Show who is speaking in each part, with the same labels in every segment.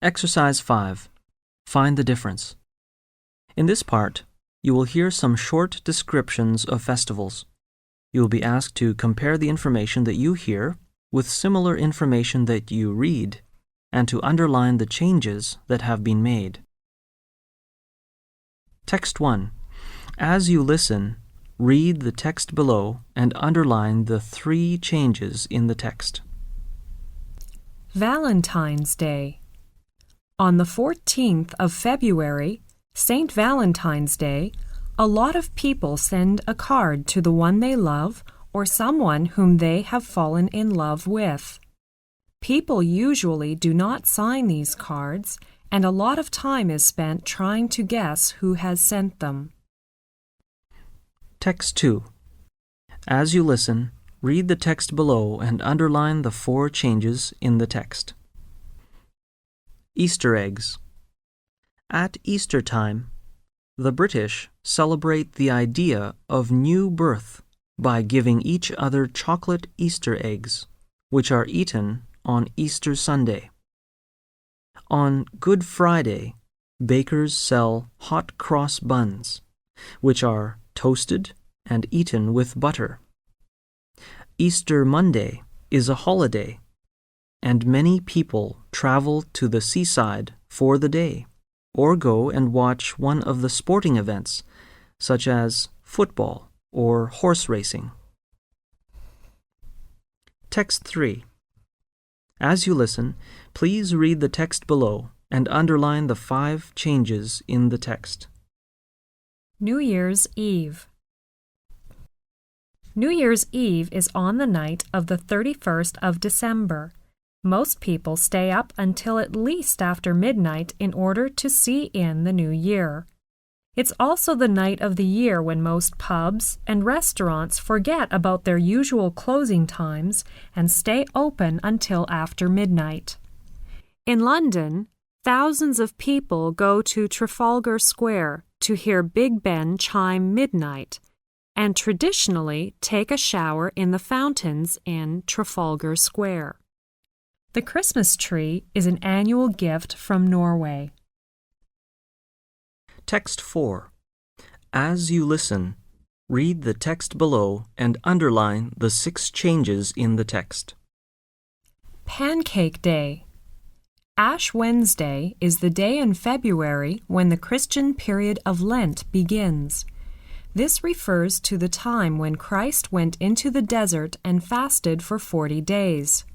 Speaker 1: Exercise 5. Find the difference. In this part, you will hear some short descriptions of festivals. You will be asked to compare the information that you hear with similar information that you read and to underline the changes that have been made. Text 1. As you listen, read the text below and underline the 3 changes in the text.
Speaker 2: Valentine's Day. On the 14th of February, St. Valentine's Day, a lot of people send a card to the one they love or someone whom they have fallen in love with. People usually do not sign these cards, and a lot of time is spent trying to guess who has sent them.
Speaker 1: Text 2. As you listen, read the text below and underline the 4 changes in the text. Easter eggs. At Easter time, the British celebrate the idea of new birth by giving each other chocolate Easter eggs, which are eaten on Easter Sunday. On Good Friday, bakers sell hot cross buns, which are toasted and eaten with butter. Easter Monday is a holiday, and many people travel to the seaside for the day or go and watch one of the sporting events, such as football or horse racing. Text 3. As you listen, please read the text below and underline the 5 changes in the text.
Speaker 2: New Year's Eve. New Year's Eve is on the night of the 31st of December. Most people stay up until at least after midnight in order to see in the new year. It's also the night of the year when most pubs and restaurants forget about their usual closing times and stay open until after midnight. In London, thousands of people go to Trafalgar Square to hear Big Ben chime midnight and traditionally take a shower in the fountains in Trafalgar Square. The Christmas tree is an annual gift from Norway.
Speaker 1: Text 4. As you listen, read the text below and underline the 6 changes in the text.
Speaker 2: Pancake Day. Ash Wednesday is the day in February when the Christian period of Lent begins. This refers to the time when Christ went into the desert and fasted for 40 days.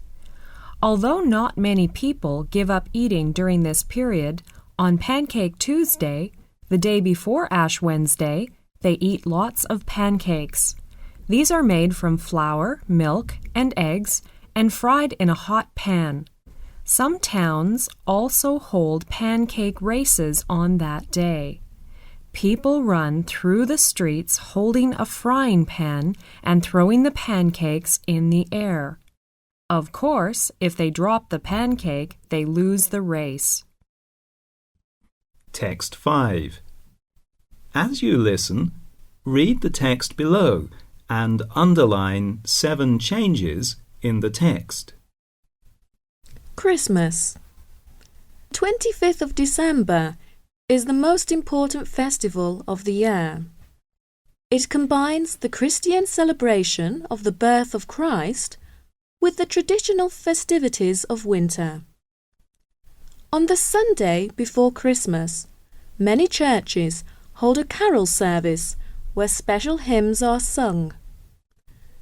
Speaker 2: Although not many people give up eating during this period, on Pancake Tuesday, the day before Ash Wednesday, they eat lots of pancakes. These are made from flour, milk, and eggs and fried in a hot pan. Some towns also hold pancake races on that day. People run through the streets holding a frying pan and throwing the pancakes in the air. Of course, if they drop the pancake, they lose the race.
Speaker 3: Text 5. As you listen, read the text below and underline 7 changes in the text.
Speaker 4: Christmas. 25th of December is the most important festival of the year. It combines the Christian celebration of the birth of Christ with the traditional festivities of winter. On the Sunday before Christmas, many churches hold a carol service where special hymns are sung.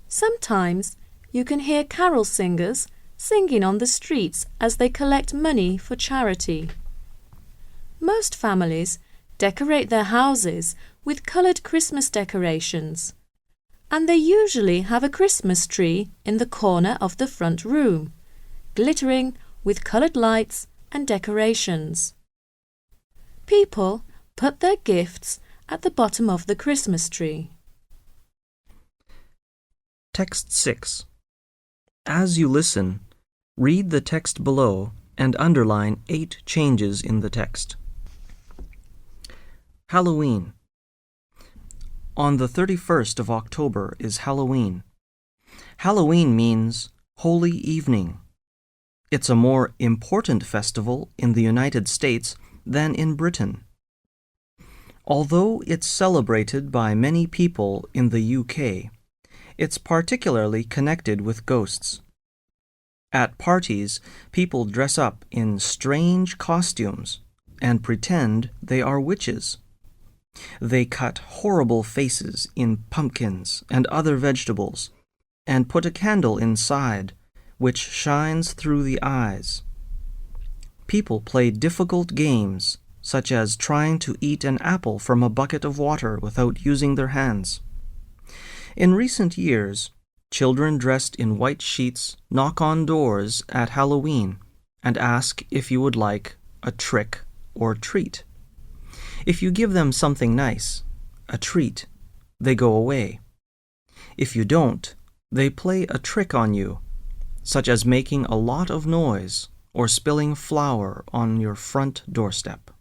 Speaker 4: Sometimes you can hear carol singers singing on the streets as they collect money for charity. Most families decorate their houses with coloured Christmas decorations, and they usually have a Christmas tree in the corner of the front room, glittering with coloured lights and decorations. People put their gifts at the bottom of the Christmas tree.
Speaker 1: Text 6. As you listen, read the text below and underline 8 changes in the text. Halloween. On the 31st of October is Halloween. Halloween means holy evening. It's a more important festival in the United States than in Britain. Although it's celebrated by many people in the UK, it's particularly connected with ghosts. At parties, people dress up in strange costumes and pretend they are witches. They cut horrible faces in pumpkins and other vegetables and put a candle inside, which shines through the eyes. People play difficult games, such as trying to eat an apple from a bucket of water without using their hands. In recent years, children dressed in white sheets knock on doors at Halloween and ask if you would like a trick or treat. If you give them something nice, a treat, they go away. If you don't, they play a trick on you, such as making a lot of noise or spilling flour on your front doorstep.